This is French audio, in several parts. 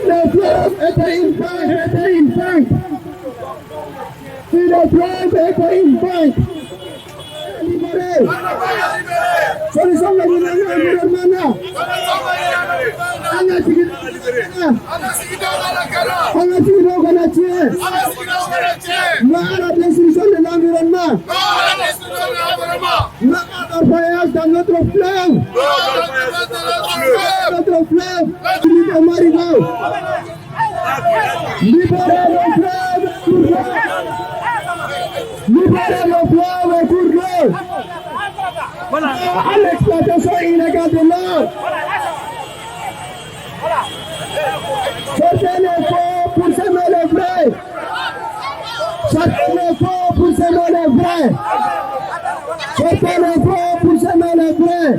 Le fleuve était une banque. Si le fleuve était une banque, libéré. Solution de l'environnement. Non à la destruction de l'environnement. Non à l'orpaillage dans notre fleuve. Libérez Marigot. Libérez le fleuve pour l'eau. Libérez le fleuve pour l'eau. À l'exploitation illégale de l'eau. Sortez les faux pour semer les vrais. Sortez les faux pour semer les vrais. Sortez les faux pour semer les vrais.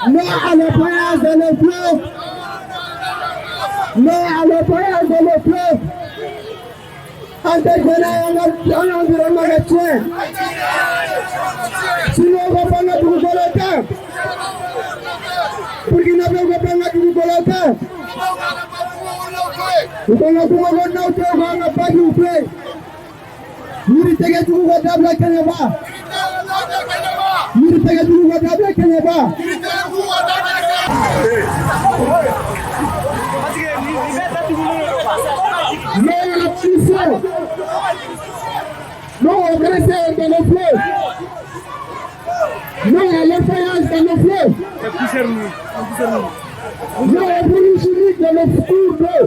Non à l'employage de le fleuve. Non à l'employage de le fleuve. Intervenez en environnement actuel. Sinon on va prendre du Golota. Pour qu'il n'a pas prendre du Golota. Nous allons pas nous plaire. Nous retegez tout le table à Canada. Nous retegez tout le table à Canada. Non à la pollution. Non au graissage dans nos fleuves. Non à l'employage dans nos fleuves. Non à produits chimiques dans nos cours d'eau.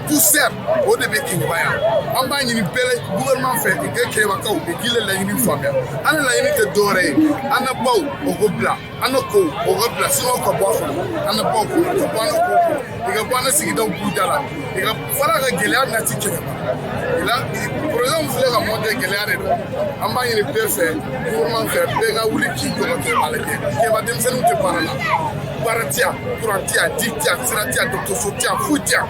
Pousser au début qui va en bas il gouvernement fait que va kaw qui la une famille ana la une doré ana baw au gobla ana ko au gobla so ko bo ana baw ko ko ana ko bana sigi daw budala diga fara ga gele na tikere là programme fait la montée gele en bas il perfect gouvernement fait bega wuli ki ko ko malade ke ba dem senu te parala baratia kurantia ditia siratia docteur sotia futia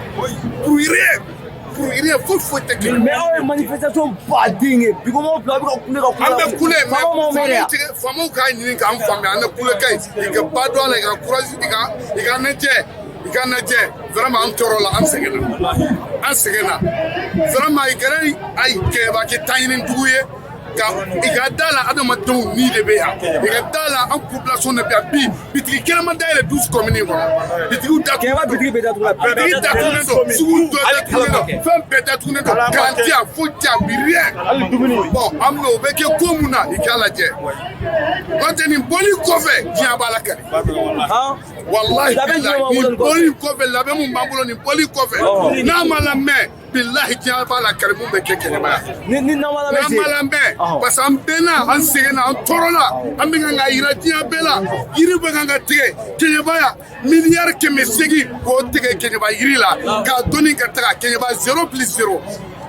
pour rien faut technique mais on manifestation pas digne puis comment plan on coulé mais famo ka ni ka am fami ana coulé kay diga ba do la ga courage diga na je vraiment am torola am segena vraiment ay ke ba ke taynin duye igadala adama don ni de beya igadala en population de bi bitiki kelama daire 12 communes ko bitiki da ke wa bitiki beta to la bitiki da to do sugu do da to fem beta to do garantia futia birien bon amno beke komuna ikala je konteni boli kofe dia balaka wallahi ni boli kofe la be mun mambulo ni boli kofe na mala me billahi dia balaka mu be keke ba ni na mala me parce que bena an segena an torola an be nga ira dia bela yiri be nga tege kenyebaya milliard keme segi ko tege kenyeba yiri la ka doni ka taga kenyeba 0+0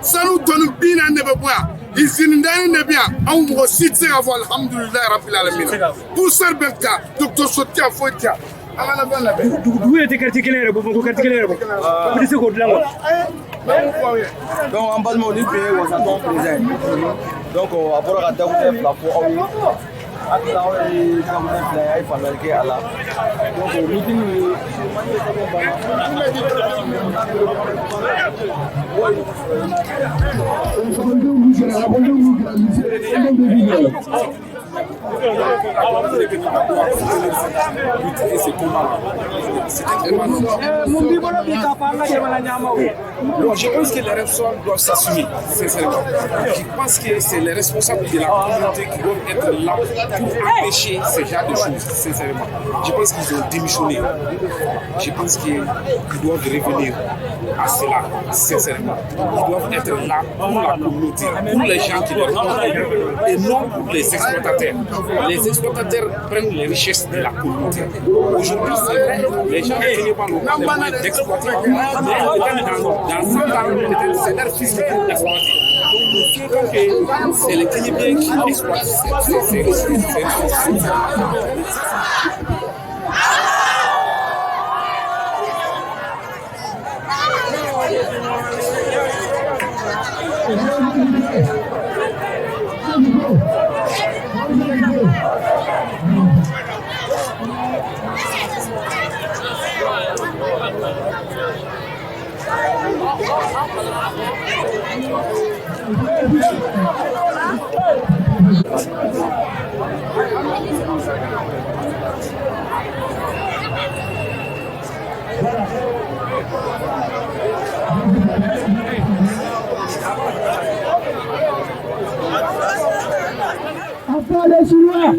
sanu donu bina ne be boya izini ndani ne bien an mo sitse avo alhamdulillah rabbil alamin pour ser benka docteur sotia fotia ala bana be du était quartier clair bo ko quartier clair bo bi se ko dlango donc en bas mon IP was à ton présent donc après la table de la pour alors et comme il fallait que à la donc meeting je pense que les responsables doivent s'assumer, sincèrement. Je pense que c'est les responsables de la communauté qui doivent être là pour empêcher ce genre de choses, sincèrement. Je pense qu'ils ont démissionné. Je pense qu'ils doivent revenir à cela, sincèrement. Ils doivent être là pour la communauté, pour les gens qui doivent être et non pour les exploitateurs. Les exploitateurs prennent les richesses de la communauté. Aujourd'hui, c'est vrai, les gens qui ne parlent pas les moyens d'exploiter, dans ce temps, c'est leur fils qui est exploité. Donc, nous souhaitons que c'est les Kénébiens qui exploitent ces ressources. Après les Chinois,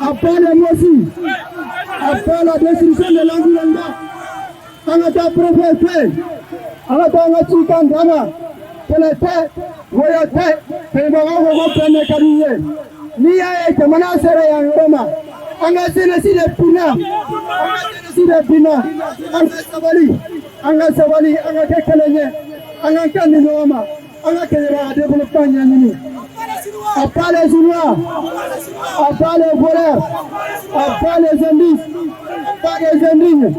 après les Mossi, après la destruction de l'environnement, on a préféré, on a Chikandana, que les têtes, voyez-vous, que les marins vont prendre carrière. Ni à être menacé à Roma, on a sélectionné les Pina, on a Savali, on a Kekalé, on a Kandinorama, on a Kéra, développement Yanini. À part les Chinois, à part les voleurs, à part les indices, à part les indignes.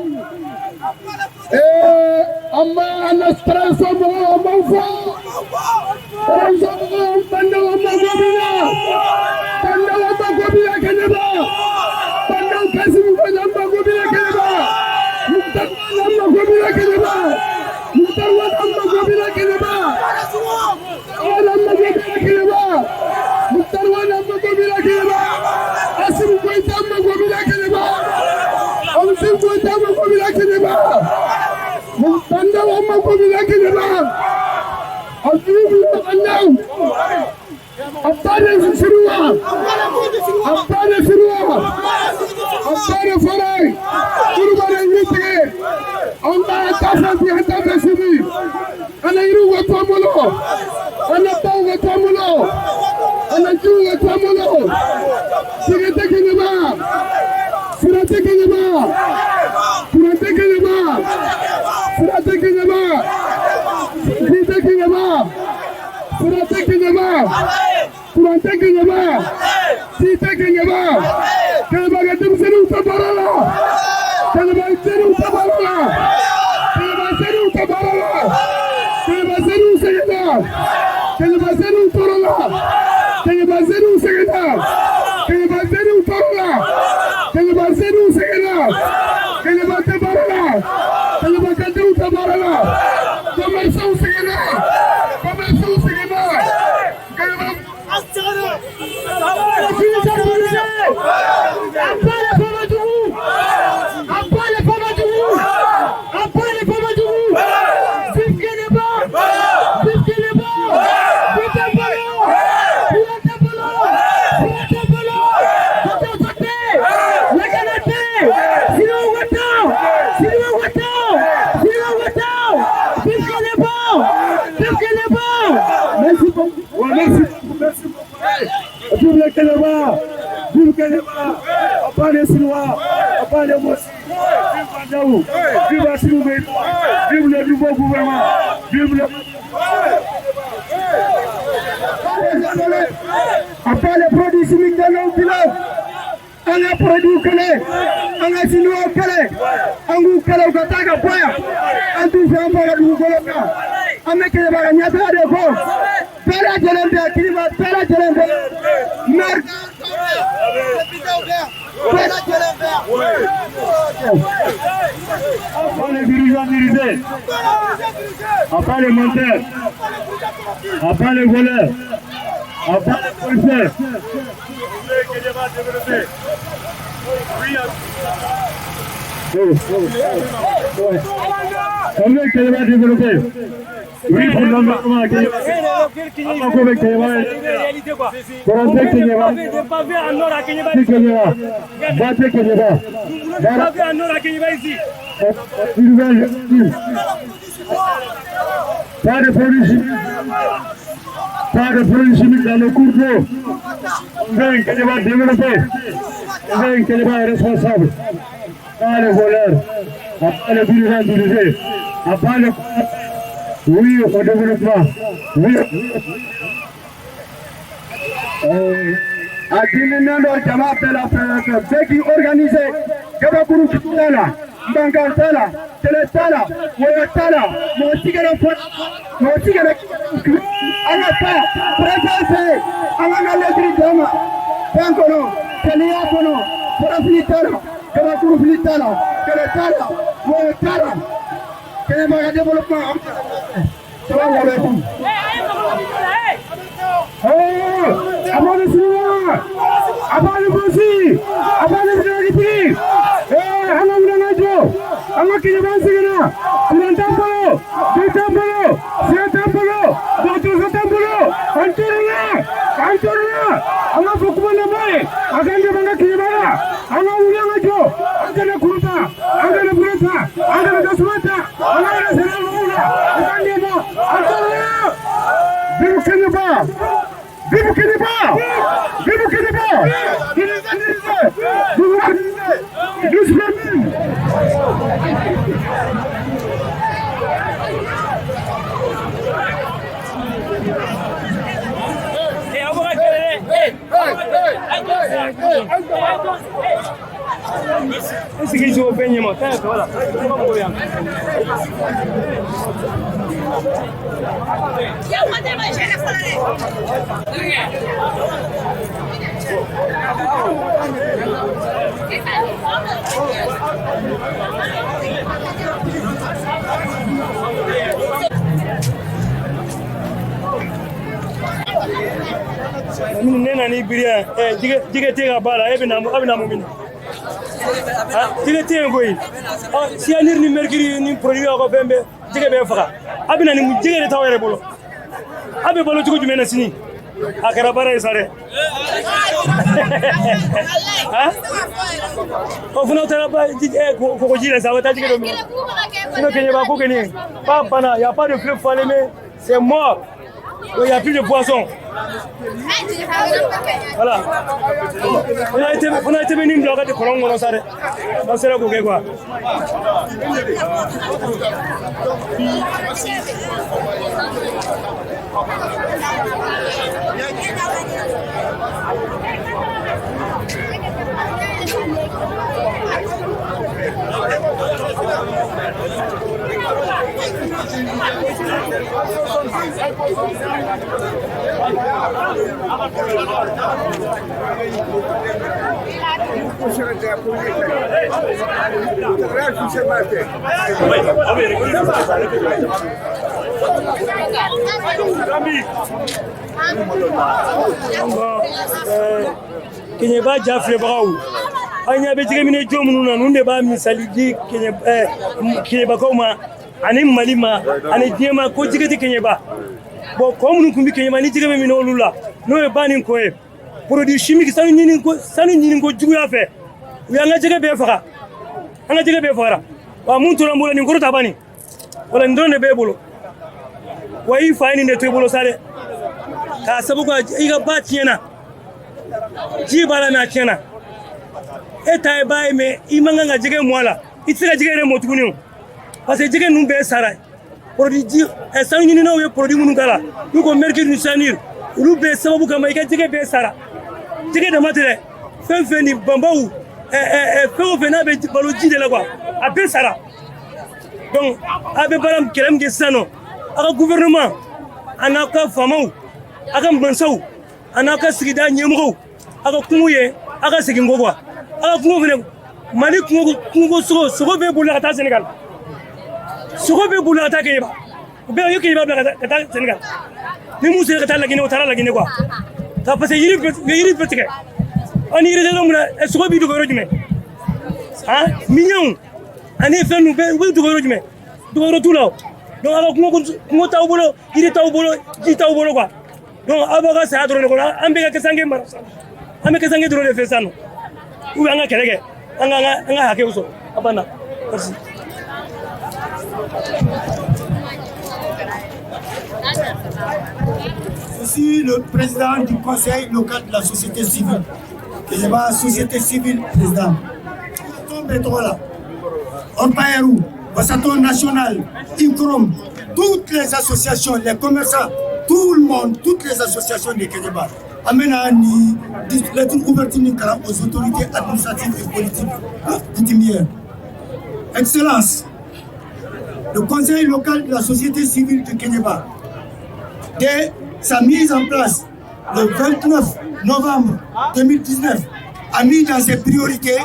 Amma anastrasa mo amaufa. Ramsamo pandawa magobina. Pandawa magobina keneba. Pandawa kasimu magobina keneba. Mutarwa magobina keneba. Mutarwa magobina keneba. Ola magobina keneba. Mutarwa magobina keneba. Asimu koita magobina keneba. Amsim koita magobina keneba. Pandawa magobina keneba. Asimu Allah. Apane Sirua. Apane Sirua. Apane Farai. Kurubare Yitre. Anda Tasanti Hanta Sibi. Ana Iru Watamulo. Ana Pau Watamulo. Ana Ju Watamulo. Sirate keneba. Sirate keneba. Sirate keneba. Sirate keneba. Sirate keneba. Sirate keneba. Sirate keneba. Sirate keneba. Keneba gatum seru tabarala. Keneba seru tabarala. Keneba seru tabarala. Keneba seru segeda. Keneba seru torala. Keneba seru segeda. Keneba seru torala. Keneba seru segeda. Keneba tabarala. Keneba gatum tabarala. Komerso segeda. Komerso segeda. Keneba vive le Kéléba, vive Kéléba, pas les Chinois, pas les Mossi, vive Bandaou, vive Assimi Goïta, vive le nouveau gouvernement, vive le... Après les produits chimiques de nos villages, on a produit Kélé, on a Chinois Kélé, on a Kélé au Kataka Poya, on a tout fait un peu de Goulaka, on a Kéléba, on a fait des gros. Pera Jelembe, Kilima, Pera Jelembe, Merde, Pera Jelembe. Après les dirigeants dirigés, après les menteurs, après les voleurs, après les policiers. Combien qu'elle va développer? Oui, pour l'environnement, on pas de produits chimiques. Pas de produits chimiques dans le cours d'eau. On veut qu'elle va développer. On veut qu'elle va être responsable. Pas les voleurs, pas les dirigeants dirigés, pas les... Oui, au développement. Oui. Adinendo Jama Pela Beki organisé, Kabakuru Kitala, Bangatala, Teletala, Woyatala, Motigara, Anata, Prefase, Amana Letri Jama, Bankono, Teliakono, Porafilitala, Kabakuru Filitala, Teletala, Woyatala, Kéléba développement. Salam alaikum. Merci. Avant de vous dire, Ama Kinyaba Sigana, Tampolo, Tampolo, Tampolo, Dr. Tampolo, Antonia, Ama Fukuna Mai, Aganda Banga Kinyaba, Ama Ulangajo, Agana Kuruta, Agana Burata, Agana Dasmata, Agana Serena, Aganda, Antonia, Bibu Kinyaba, Bibu Kinyaba, Bibu Kinyaba, Bibu Kinyaba, esse que jogo bem, irmão. Tá, olha. Vamos goiar. Eu mandei mais gente falar nena ni biria dige tega bala abina mumina dige tega goyi si anir ni mercury ni produit ko bembe dige be faka abina ni dige de tawere bolo abe bolo tugo jumena sini akara bara isare ha o funa tara ba ko jira sa wata dige do mi sino kenye ba ko keni pas bana y a pas de club fallait mais c'est mort. Il n'y a plus de poissons. Voilà. On a été venu me bloquer de colons, on s'arrête. On s'est là quoi. Kenyeba jafle braou anya be jigemi jomu nuna nunde ba misali di Kenyeba koma ani malima ani diema ko jigeti Kenyeba bo ko mun kumbi Kenyeba ni jigemi mi no lula no e bani ko e produit chimique sanu nyini ko jugu ya fe ya nga jige be faka anga jige be fara wa mun to lambola ni ko ta bani wala ndonde be bolo wa yi fayni ne to bolo sare ka sabu ko iga ba tiena ji bala na tiena eta e bay me imanga nga jige mwala itira jige re motuguni parce que jige numbe sara produit ji e sanu nyini no we produit mun kala ko mercure ni sanir ulu be sababu kama iga jige be sara jige de matire fen ni bambaou feo fena be balo ji de la quoi a be sara donc abe baram kerem ge sano aka gouvernement anaka famau aka mbansau anaka sigida nyemgo aka kumuye aka sigingo quoi aka kungo fene mali kungo sogo be bula ta Sénégal sogo be bula ta Kenya be yoki ba bula ta Sénégal ni musu ka ta la Guinée otara la Guinée quoi ta parce yiri petike ani yiri de muna sogo bi dugo rojume ha mignon ani fenu be dugo rojume dugo rotulaw donc aka kungo taw bolo yiri taw bolo ji taw bolo quoi donc abaga sa drone ko ambe ka sange mara ambe ka sange drone fe sanu ou anga kelege anga hake uso abana merci. Je suis le président du conseil local de la société civile. Kenyeba société civile président. On Paérou, Bassaton national, Incrom, toutes les associations, les commerçants, tout le monde, toutes les associations de Kenyeba. Amène lettre ouverte aux autorités administratives et politiques coutumières. Excellence, le conseil local de la société civile de Kenyeba, dès sa mise en place le 29 novembre 2019, a mis dans ses priorités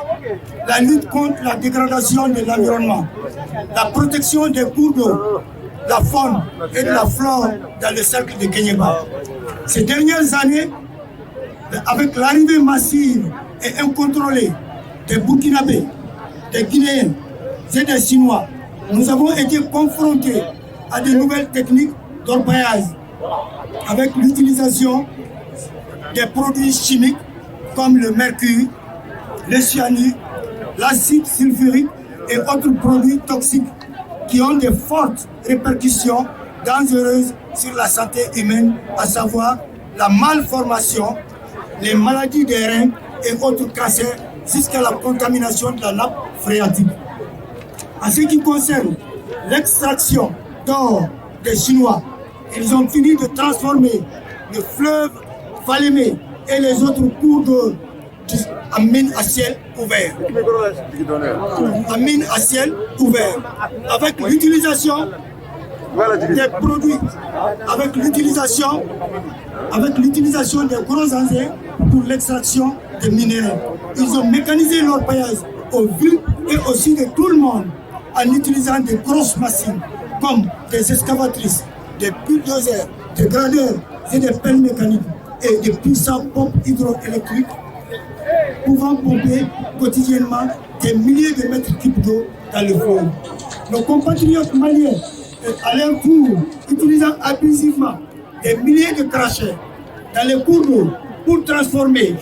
la lutte contre la dégradation de l'environnement, la protection des cours d'eau, la faune et de la flore dans le cercle de Kenyeba. Ces dernières années, avec l'arrivée massive et incontrôlée des Burkinabés, des Guinéens et des Chinois, nous avons été confrontés à de nouvelles techniques d'orpaillage avec l'utilisation des produits chimiques comme le mercure, le cyanure, l'acide sulfurique et autres produits toxiques qui ont de fortes répercussions dangereuses sur la santé humaine, à savoir la malformation, les maladies des reins et autres cancers jusqu'à la contamination de la nappe phréatique. En ce qui concerne l'extraction d'or des Chinois, ils ont fini de transformer le fleuve Falémé et les autres cours d'eau en mine à ciel ouvert. En mine à ciel ouvert. Avec l'utilisation des produits, avec l'utilisation des gros engins pour l'extraction des minéraux. Ils ont mécanisé leur paillage au vu et aussi de tout le monde en utilisant des grosses machines comme des excavatrices, des bulldozers, des gradeurs et des pelles mécaniques et des puissants pompes hydroélectriques pouvant pomper quotidiennement des milliers de mètres cubes d'eau dans le fleuve. Nos compatriotes maliens, à leur tour, utilisant abusivement des milliers de crachets dans les cours d'eau pour transformer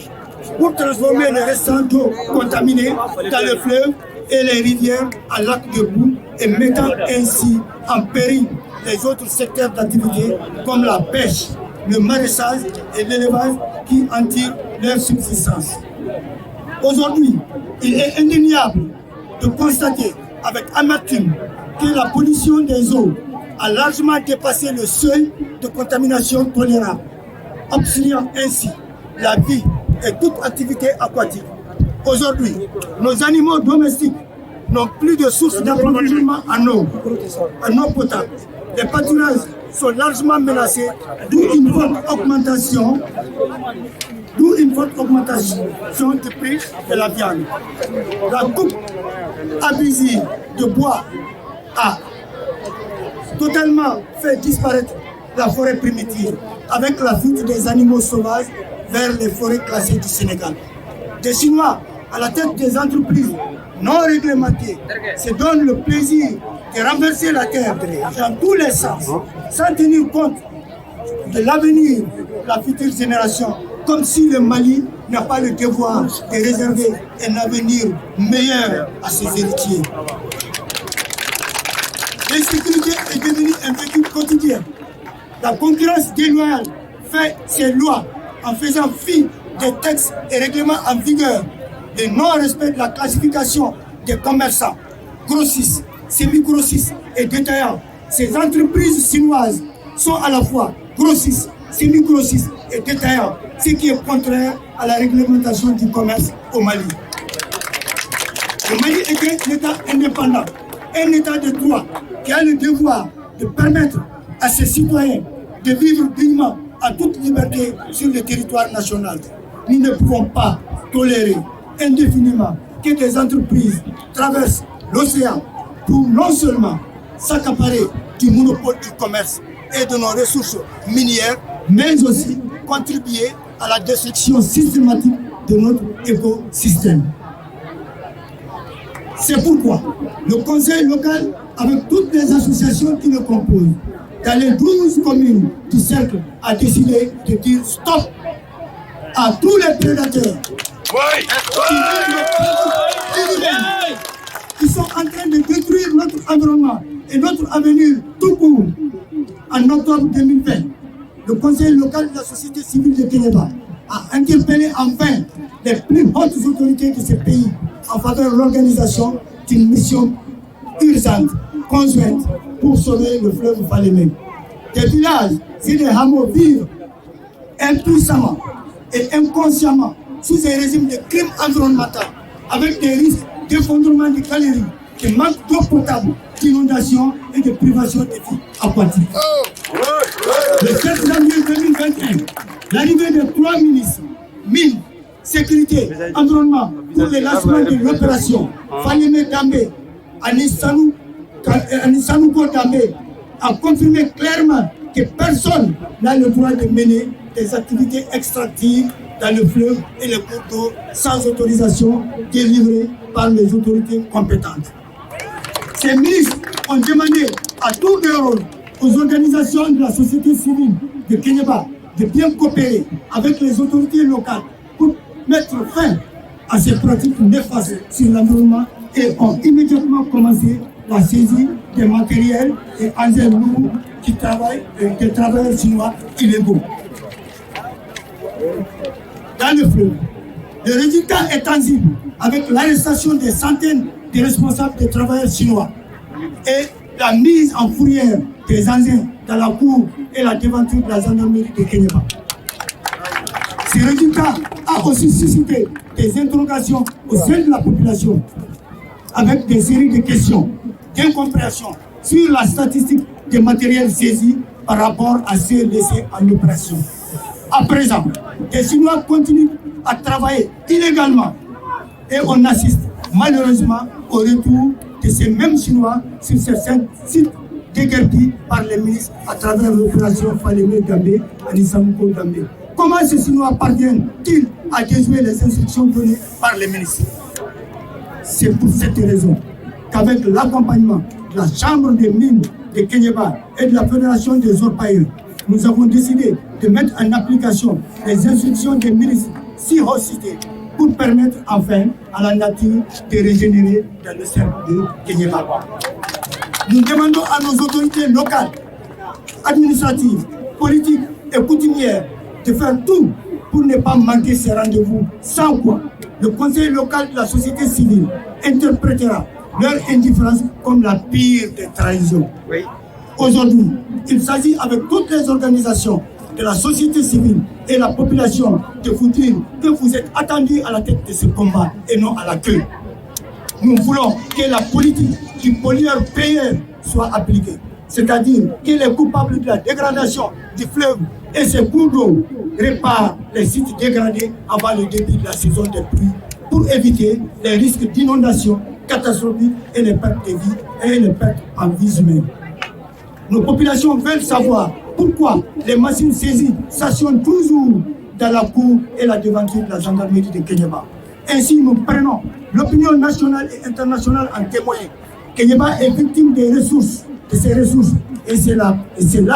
les restants d'eau contaminés dans le fleuve et les rivières à lac de boue et mettant ainsi en péril les autres secteurs d'activité comme la pêche, le maraîchage et l'élevage qui en tirent leur subsistance. Aujourd'hui, il est indéniable de constater avec amertume que la pollution des eaux a largement dépassé le seuil de contamination tolérable, obstruant ainsi la vie et toute activité aquatique. Aujourd'hui, nos animaux domestiques n'ont plus de source d'approvisionnement en eau potable. Les pâturages sont largement menacés, d'où une forte augmentation du prix de la viande. La coupe abusive de bois a totalement fait disparaître la forêt primitive avec la fuite des animaux sauvages vers les forêts classées du Sénégal. Des Chinois à la tête des entreprises non réglementées se donnent le plaisir de renverser la terre dans tous les sens, sans tenir compte de l'avenir de la future génération, comme si le Mali n'a pas le devoir de réserver un avenir meilleur à ses héritiers. L'insécurité est devenue un vécu quotidien. La concurrence déloyale fait ses lois en faisant fi des textes et règlements en vigueur, le non-respect de la classification des commerçants, grossistes, semi-grossistes et détaillants. Ces entreprises chinoises sont à la fois grossistes, semi-grossistes et détaillants, ce qui est contraire à la réglementation du commerce au Mali. Le Mali est un État indépendant, un État de droit qui a le devoir de permettre à ses citoyens de vivre dignement à toute liberté sur le territoire national. Nous ne pouvons pas tolérer indéfiniment que des entreprises traversent l'océan pour non seulement s'accaparer du monopole du commerce et de nos ressources minières, mais aussi contribuer à la destruction systématique de notre écosystème. C'est pourquoi le conseil local, avec toutes les associations qui le composent, dans les 12 communes du cercle, a décidé de dire stop à tous les prédateurs qui sont en train de détruire notre environnement et notre avenir tout court. En octobre 2020, le conseil local de la société civile de Kénéba a interpellé enfin les plus hautes autorités de ce pays en faveur de l'organisation d'une mission urgente, conjointe, pour sauver le fleuve Falémé. Des villages et des hameaux vivent impuissamment et inconsciemment sous un régime de crimes environnementaux, avec des risques d'effondrement des galeries, de manque d'eau potable, d'inondation et de privation des vies aquatiques. Le 7 janvier 2021, l'arrivée de 3 ministres, mines, sécurité, environnement, pour le lancement de l'opération Falémé Dambé, Anissanouko Dambé, a confirmé clairement que personne n'a le droit de mener des activités extractives dans le fleuve et les cours d'eau sans autorisation délivrée par les autorités compétentes. Ces ministres ont demandé à tour de rôle aux organisations de la société civile de Kéniéba de bien coopérer avec les autorités locales pour mettre fin à ces pratiques néfastes sur l'environnement et ont immédiatement commencé la saisie des matériels et engins lourds qui travaillent, des travailleurs chinois illégaux. Dans le fleuve, le résultat est tangible avec l'arrestation des centaines de responsables des travailleurs chinois et la mise en fourrière des engins dans la cour et la devanture de la gendarmerie de Kéniéba. Ce résultat a aussi suscité des interrogations au sein de la population avec des séries de questions d'incompréhension sur la statistique des matériels saisis par rapport à ceux laissés en opération. À présent, les Chinois continuent à travailler illégalement et on assiste malheureusement au retour de ces mêmes Chinois sur certains sites déguerpis par les ministres à travers l'opération Falémé Gambé à Nissamouko Gambé. Comment ces Chinois parviennent-ils à déjouer les instructions données par les ministres? C'est pour cette raison qu'avec l'accompagnement de la Chambre des mines de Kéniéba et de la Fédération des orpailleurs, nous avons décidé de mettre en application les instructions des ministres si haut cités pour permettre enfin à la nature de régénérer dans le cercle de Kéniéba. Nous demandons à nos autorités locales, administratives, politiques et coutumières de faire tout pour ne pas manquer ces rendez-vous, sans quoi le Conseil local de la société civile interprétera leur indifférence comme la pire des trahisons. Oui. Aujourd'hui, il s'agit avec toutes les organisations de la société civile et la population de vous dire que vous êtes attendus à la tête de ce combat et non à la queue. Nous voulons que la politique du pollueur-payeur soit appliquée, c'est-à-dire que les coupables de la dégradation du fleuve et ses cours d'eau réparent les sites dégradés avant le début de la saison des pluies pour éviter les risques d'inondation catastrophiques et les pertes de vie et les pertes en vies humaines. Nos populations veulent savoir pourquoi les machines saisies stationnent toujours dans la cour et la devanture de la gendarmerie de Kéniéba. Ainsi, nous prenons l'opinion nationale et internationale en témoin. Kéniéba est victime des ressources, de ses ressources, et c'est là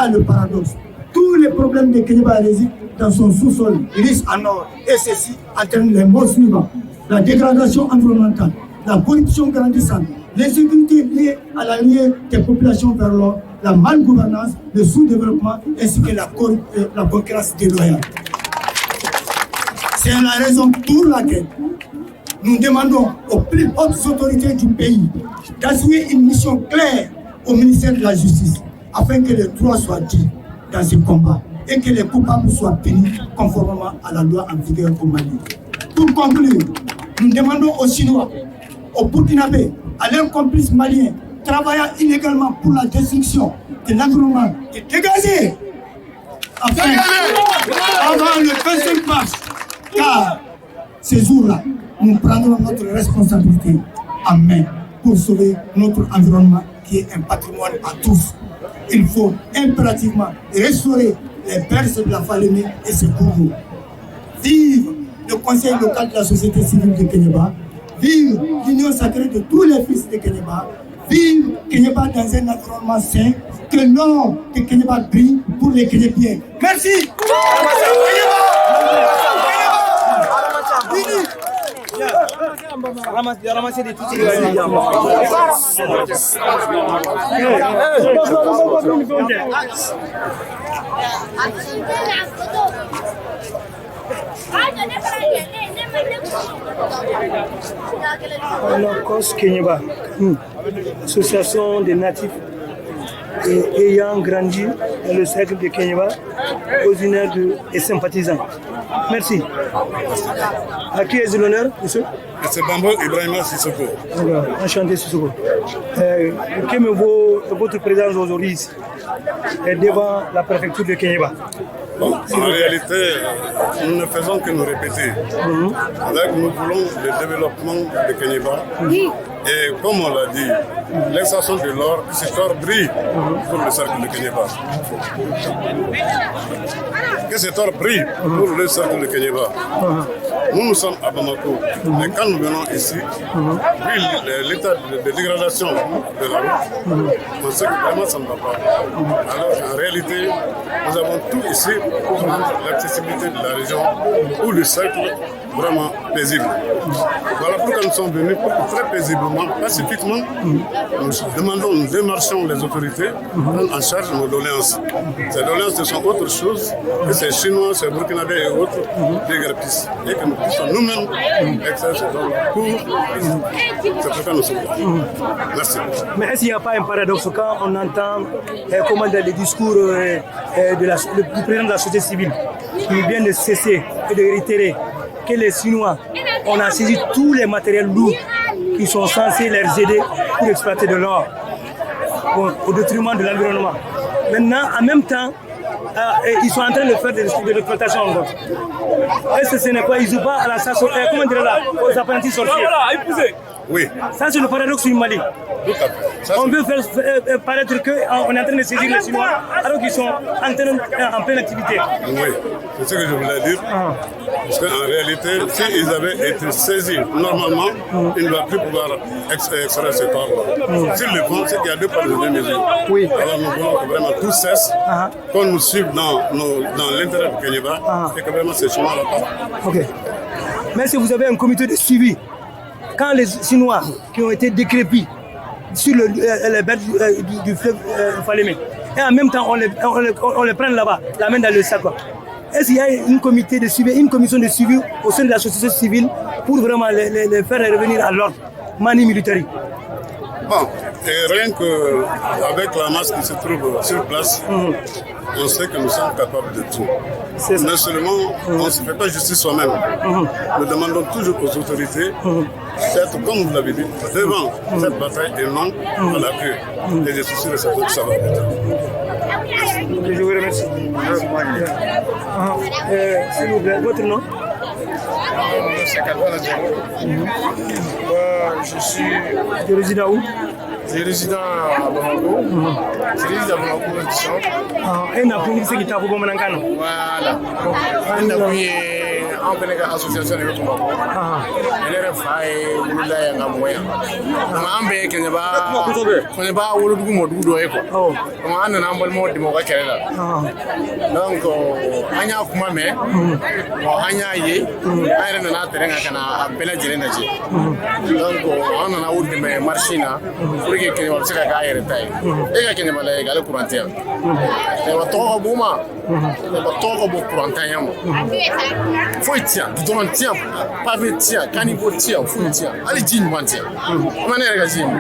le paradoxe. Tous les problèmes de Kéniéba résident dans son sous-sol, riche en or, et ceci entraîne les morts suivants. La dégradation environnementale, la corruption grandissante, l'insécurité liée à la liée des populations vers l'or, la malgouvernance, le sous-développement ainsi que la concurrence déloyale. C'est la raison pour laquelle nous demandons aux plus hautes autorités du pays d'assurer une mission claire au ministère de la Justice afin que les droits soient dits dans ce combat et que les coupables soient punis conformément à la loi en vigueur au Mali. Pour conclure, nous demandons aux Chinois, aux Burkinabés, à leurs complices maliens travaillant illégalement pour la destruction de l'environnement de dégager avant le 25 mars, car ces jours-là, nous prendrons notre responsabilité en main pour sauver notre environnement qui est un patrimoine à tous. Il faut impérativement restaurer les berges de la Falémé et ses cours d'eau. Vive le Conseil local de la société civile de Kéniéba, vive l'union sacrée de tous les fils de Kéniéba, vive Kéniéba dans un environnement sain, que le nom de Kéniéba brille pour les Kéniébiens. Merci. Ramasser des tout Cos Kéniéba, association des natifs ayant grandi dans le cercle de Kéniéba, originaire et sympathisant. Merci. À qui est l'honneur, monsieur? C'est Bambo Ibrahima Sissoko. Enchanté Sissoko. Quelle est votre présence aujourd'hui ici, devant la préfecture de Kéniéba? Bon, en réalité, nous ne faisons que nous répéter. Avec nous voulons le développement de Kéniéba. Et comme on l'a dit, l'extraction de l'or, cette histoire brille pour le cercle de Kéniéba. que cet ordre pris pour le cercle de Kenyeba. Nous sommes à Bamako. Mais quand nous venons ici, vu l'état de dégradation de la route, on sait que vraiment ça ne va pas. Alors en réalité, nous avons tout ici pour rendre l'accessibilité de la région ou le cercle vraiment paisible. Voilà pourquoi nous sommes venus très paisiblement, pacifiquement. Nous démarchons les autorités prendre en charge nos doléances. Ces doléances ne sont autre chose que ces Chinois, ces Burkinabés et autres déguerpissent. Et que nous puissions nous-mêmes exercer ce rôle pour c'est pourquoi nous sommes là. Merci. Mais est-ce qu'il n'y a pas un paradoxe quand on entend comment dans les discours du président de la société civile qui vient de cesser et de réitérer que les Chinois, on a saisi tous les matériels lourds qui sont censés les aider pour exploiter de l'or au détriment de l'environnement. Maintenant, en même temps, ils sont en train de faire de l'exploitation. Est-ce que ce n'est pas, ils n'ont pas à la station, comment dire là, aux apprentis sorciers? Oui. Ça, c'est le paradoxe du Mali. Tout à fait. On veut faire paraître qu'on est en train de saisir les Chinois alors qu'ils sont en pleine activité. Oui, c'est ce que je voulais dire. Parce qu'en réalité, s'ils avaient été saisis normalement, ils ne vont plus pouvoir extraire ce corps-là. S'ils le font, c'est qu'il y a deux poids de mesures. Oui. Alors nous voulons que vraiment tout cesse, qu'on nous suive dans l'intérêt du Kenyeba et que vraiment ces Chinois-là partent. Ok. Mais si vous avez un comité de suivi, quand les Chinois qui ont été décrépits sur les berges du fleuve Falémé, et en même temps on les prend là-bas, la main dans le sac. Est-ce qu'il y a une commission de suivi au sein de la société civile pour vraiment les faire revenir à l'ordre, mani militari? Bon, et rien qu'avec la masse qui se trouve sur place, on sait que nous sommes capables de tout. Mais seulement, on ne se fait pas justice soi-même. Nous demandons toujours aux autorités d'être, comme vous l'avez dit, devant cette bataille et non à la queue. Et je suis sûr que ça va être. Je vous remercie. S'il vous plaît, votre nom? C'est Kalbana Diallo. Je réside où? Je réside à Bamako. Je réside à Bamako, Et n'a plus ce qui t'a beaucoup de temps. Voilà. On a vu en Pénéga association de Bamako. Elle est faille, nous l'avons à moyen. On a un bec, on n'est pas au bout du monde d'où est quoi. On a un emballement de mon donc, on a un mais on a yé, on a un terrain à Bella Genenaji. Donc, on a un de machine pour que les gens se gagnent et que les malais gagnent pour un temps. Et on tombe au bouma, on tombe au pour un temps. Faut y tiens, tu dois tiens, pas de tiens, caniveau tiens, faut y tiens. Allez, dis moi tiens. On a un régime.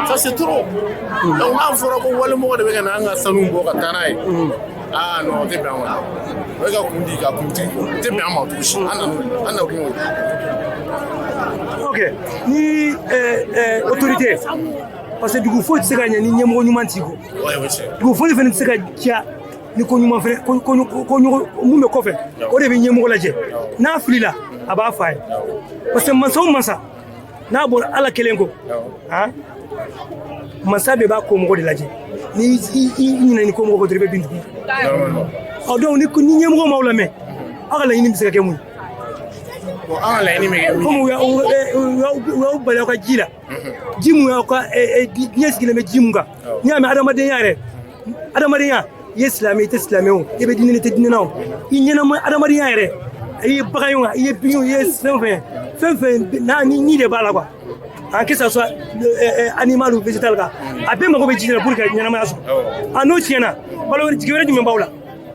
Ça c'est trop. Donc, on a un fort pour le monde de Gana, Salumbo, Katanaï. Ah non, t'es bien. Regarde, on dit qu'à Punté. T'es bien, ma touche. Ok. Ni autorité. Parce que du coup, il faut que tu gagnes ni numéro numantico. Oui, oui, c'est. Du coup, il faut que tu gagnes ni qu'on nous fait, qu'on nous me coffre. On devient numéro là. N'a fli là, à bas faille. Parce que massa. N'a bon à la kelengo. Hein? Massa beba comme de la vie. Ni comme on devrait bien. Oh donc ni numéro maulame. Ah la ni misaka kemu. Ah la ni me. Comme on bala ka jila. Jimu ya ka yes gile me jimunga. Ni ame adama de yare. Adama de ya yes la me islame o. Ebe dinene te dinena o. Inyena ma adama de yare. Ayi bagayunga, ayi biyo yes fenfe na ni de bala quoi. En que ça soit animal ou végétal ka. Abe mako be jila pour que nyana ma so. Ano tiena. Balo jigere di mbawla.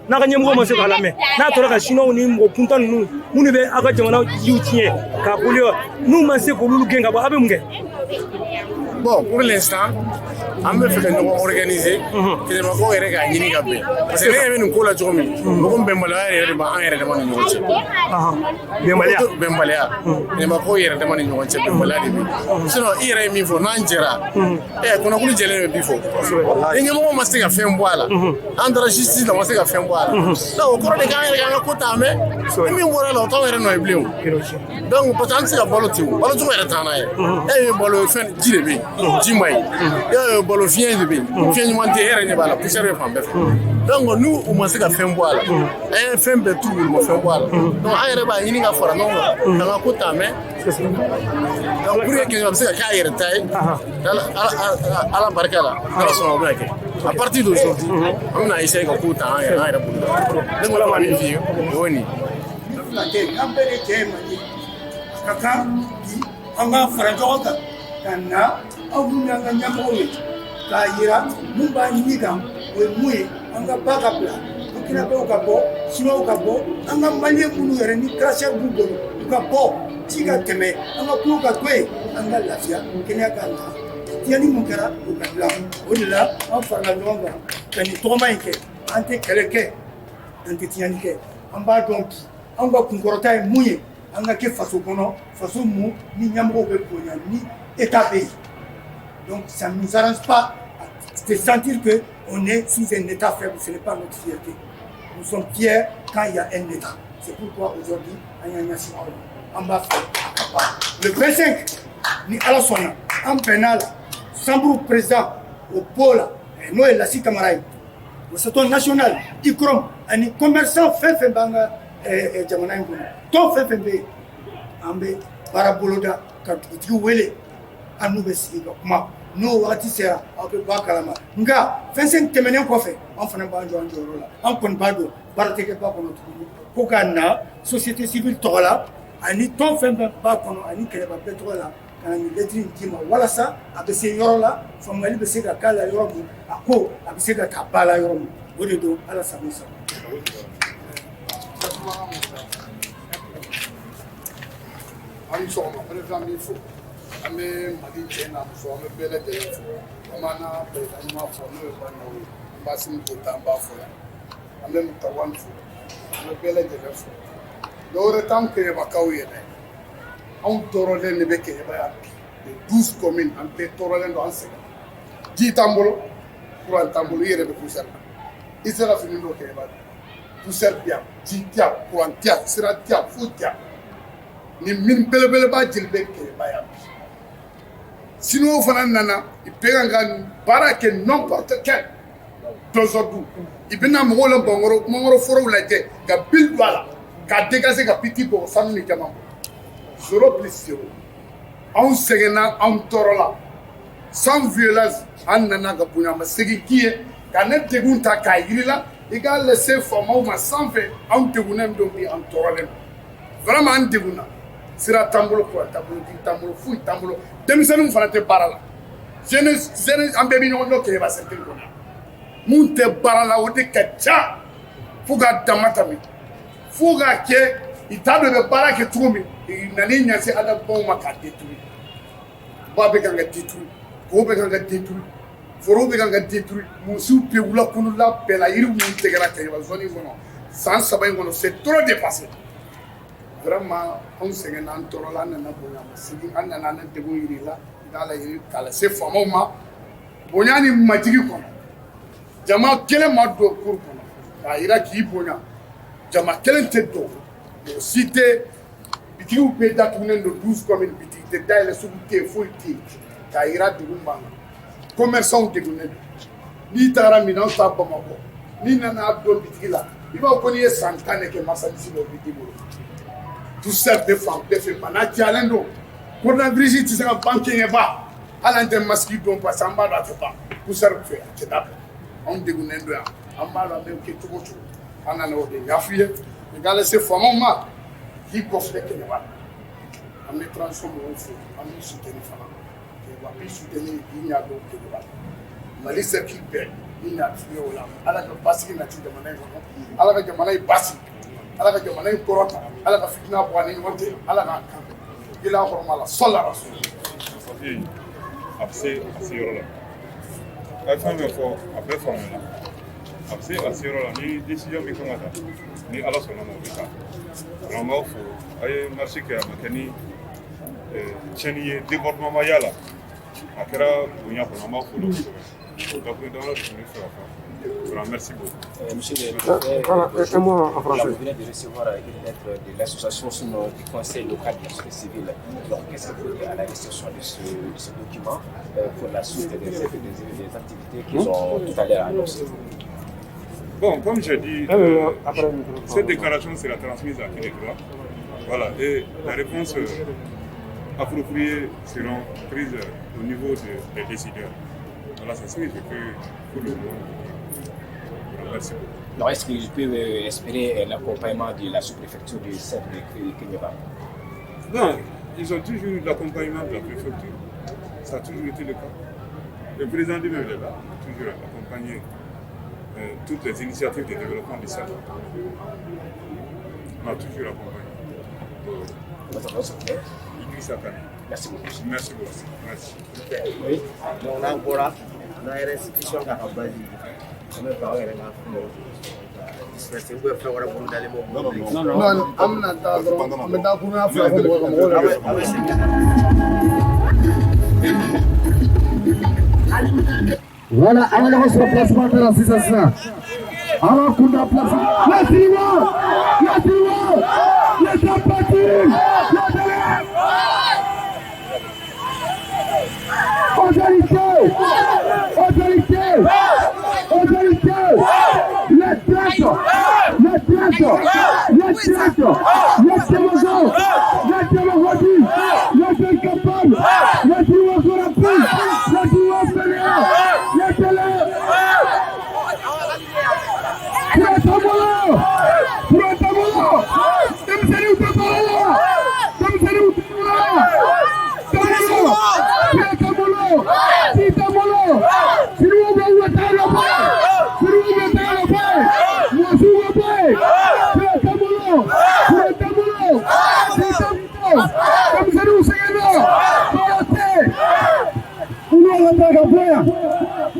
Na ka nyemgo mo se bala me. Na to ka shino ni mo punta nu. Munu be aka jamana yu tie ka polio. Nu ma se ko lulu genga ba abe munge. Bon, pour l'instant, on me fait nous organiser que les gens aient gagné ni gagné. Parce que les gens nous collent toujours mieux. Nous on bembalaya et on a demandé nous aussi. Bembalaya. Les gens aient demandé nous aussi bembalaya. Sinon, il y a mis faut n'angera. Eh, qu'on a voulu gérer le bifo. Les gens vont masser à faire un bois là. Andra justice là, masser à faire un bois là. Là, au cours des gars, il y a un côté à mais. Mais voilà, là, on va nous oublier. Donc, peut-être que c'est la balle tu. Balle tu vas être en air. Eh, balle fin d'irébé. Jimai. bolo fiɲɛ de bɛ yen fiɲɛ ɲuman tɛ e yɛrɛ ɲɛ b'a la poussière bɛ fan bɛɛ fɛ donc n'u u ma se ka fɛn bɔ a la an ye fɛn bɛɛ turu u ma fɛn bɔ a la donc an yɛrɛ b'a ɲini ka fara ɲɔgɔn kan k'an ka ko ta mɛn donc pour que Keɲeba bɛ se ka kɛ a yɛrɛ ta ye ala barika la ala sɔnna o bɛna kɛ à partir d'aujourd'hui an bɛna essayer ka ko ta an yɛrɛ bolo ne ko la ma min f'i ye o ye nin an bɛɛ de cɛ ye mali ka kan bi an ka fara ɲɔgɔn kan ka na aw minnu y'an ka ɲɛmɔgɔw ye k'a yira mun b'a ɲini kan o ye mun ye an ka ba ka bila burkinabɛw ka bɔ chinois ka bɔ an ka maliyɛn minnu yɛrɛ ni cracheur b'u bolo u ka bɔ ci ka tɛmɛ an ka kulo ka to yen an ka lafiya kɛnɛya ka na tiɲɛni mun kɛra o ka bila o de la an farala ɲɔgɔn kan ka nin tɔgɔma in kɛ an tɛ kɛlɛ kɛ an tɛ tiɲɛni kɛ an b'a dɔn bi an ka kunkɔrɔta ye mun ye an ka kɛ faso kɔnɔ faso mun ni ɲɛmɔgɔw bɛ bonya ni état bɛ yen donc ça ne nous arrange pas de sentir qu'on est sous un état faible, ce n'est pas notre fierté. Nous sommes fiers quand il y a un état. C'est pourquoi aujourd'hui, on va faire le 25, ni à la sonna, en pénal, Sambrou président au pôle, nous et la Sika Maraï, le secteur national, ICROM, un commerçant fait banga et Jamanaï, tout fait bé, Ambe, Baraboloda, Katutu Wele, à nous comment. Nous waati sera aw bɛ bɔ a kalama nka 25 tɛmɛnen kɔfɛ an fana b'an jɔ an jɔyɔrɔ la an kɔni b'a dɔn baara tɛ kɛ ba kɔnɔ tuguni ko ka na société civile tɔgɔ la ani tɔn fɛn fɛn b'a kɔnɔ ani kɛlɛba bɛɛ tɔgɔ la ka na nin lettre in d'i ma walasa a bɛ se yɔrɔ la faamuyali bɛ se ka k'a la yɔrɔ min a ko a bɛ se ka taa ba la yɔrɔ min o de don ala sago i sago. An sɔgɔma président b'i fo an bɛ Mali cɛ n'a muso an bɛ bɛɛ lajɛlen fo an b'an président ɲuman fɔ n'o ye Banaw ye an b'a Asimi Goyita an b'a fo yan an bɛ Mutawali fo an bɛ bɛɛ lajɛlen fo dɔwɛrɛ t'anw Keɲebakaw ye dɛ anw tɔɔrɔlen de bɛ Keɲeba yan bi les 12 communes an bɛɛ tɔɔrɔlen don an sɛgɛn ji t'an bolo courant t'an bolo i yɛrɛ bɛ poussière la i sera fini dɔ Keɲeba poussière tɛ yan ji tɛ yan courant tɛ yan sira tɛ yan foyi tɛ yan ni min belebeleba jeli bɛ Keɲeba yan bi sinon fana nana i bɛ kan ka baara kɛ n'importe quel dɔnzɔdu i bɛna mɔgɔw la mangoro forow lajɛ ka bil don a la k'a dégager ka piti bɔ sanu ni jama zéro plus zéro anw sɛgɛnna anw tɔɔrɔla sans violence an nana ka bonya ma segin k'i ye ka ne degun ta k'a yirila i k'a laisser faamaw ma sanfɛ anw degunnen don bi an tɔɔrɔlen don vraiment an degunna sira t'an bolo courant t'an bolo ji t'an bolo foyi t'an bolo denmisɛnninw fana tɛ baara la jeunesse an bɛɛ bɛ ɲɔgɔn dɔn Keɲeba secteur kɔnɔ mun tɛ baara la o de ka ca fo k'a dama tɛmɛ fo k'a kɛ i t'a dɔn i bɛ baara kɛ cogo min nani ɲɛsin adamadenw ma k'a détruire ba bɛ kan ka détruire k'o bɛ kan ka détruire forow bɛ kan ka détruire musow bɛ wulakunula bɛɛ la yiri minnu tigɛra Keɲeba zone in kɔnɔ san 3 in kɔnɔ c'est trop dépassé. Vraiment anw sɛgɛnna an tɔɔrɔla an nana bonya ma segin an nana an degun yiri la k'a la yiri k'a lase faamaw ma bonya ni majigi kɔnɔ jama kelen ma don cour kɔnɔ k'a yira k'i bonya jama kelen tɛ don o si tɛ bitigiw bɛɛ datugulen don 12 communes bitigi tɛ dayɛlɛ sugu tɛ yen foyi tɛ yen k'a yira degun b'an kan commerçants degunnen don n'i tagara minɛnw ta Bamakɔ n'i nana don bitigi la i b'a fɔ ko n'i ye san 10 de kɛ marchandise dɔ bɛ t'i bolo. Tout ça de fan bɛɛ fɛ bana jalen don coronavirus tɛ se ka ban Keɲeba hali an tɛ masque don parce que an b'a dɔn a tɛ ban poussière fɛ a tɛ dabila anw degunnen don yan an b'a dɔn an bɛ kɛ cogo o cogo an nana o de ɲɛf'i ye i k'a lase faamaw ma k'i kɔfilɛ Keɲeba an bɛ transition mɔgɔw fo an b'u soutenir fana Keɲeba b'i soutenir k'i ɲɛ don Keɲeba Mali cercle bɛɛ n'i ɲɛ f'i ye o la ala ka basigi nati jamana in kɔnɔ ala ka jamana in basigi. Ala ka jamana in kɔrɔta ala ka fitina bɔ ani ɲɔgɔn cɛ ala k'a kan gɛlɛya hɔrɔma la sɔla rasul a bɛ se yɔrɔ la a ye fɛn fɛn fɔ a bɛɛ faamuyala a bɛ se yɔrɔ la ni décision min kan ka ta ni ala sɔnna ma o bɛ taa an b'aw fo a ye marché kɛ a ma kɛ ni tiɲɛni ye débordement ma y'a la a kɛra bonya kɔnɔ an b'aw fo la kosɛbɛ donc dama de tun bɛ fɛ ka fɔ Voilà, merci beaucoup. Monsieur le préfet, Un mot en français. vous venez de recevoir une lettre de l'association du conseil local de la société civile. Donc, qu'est-ce que vous dites à la réception de ce document pour la suite des activités qu'ils ont tout à l'heure annoncées? Bon, comme je dis, cette déclaration sera transmise à qui les droits. Voilà, et la réponse appropriée seront prises au niveau des décideurs. Voilà, c'est ce que je peux pour le moment. Merci beaucoup. Alors, est-ce qu'ils peuvent espérer l'accompagnement de la sous-préfecture du centre de Kéniéba? Non, ils ont toujours eu l'accompagnement de la préfecture. Ça a toujours été le cas. Le président lui-même est là, toujours accompagné toutes les initiatives de développement du centre. On a toujours accompagné. Idrissa Kane. Merci beaucoup. Merci beaucoup. Merci. Oui, on a encore la restitution à la base. Non, voilà, alors sur le placement de l'association. Alors qu'on a placé. La Siwa! La Tapatine! Autorité!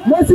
Merci,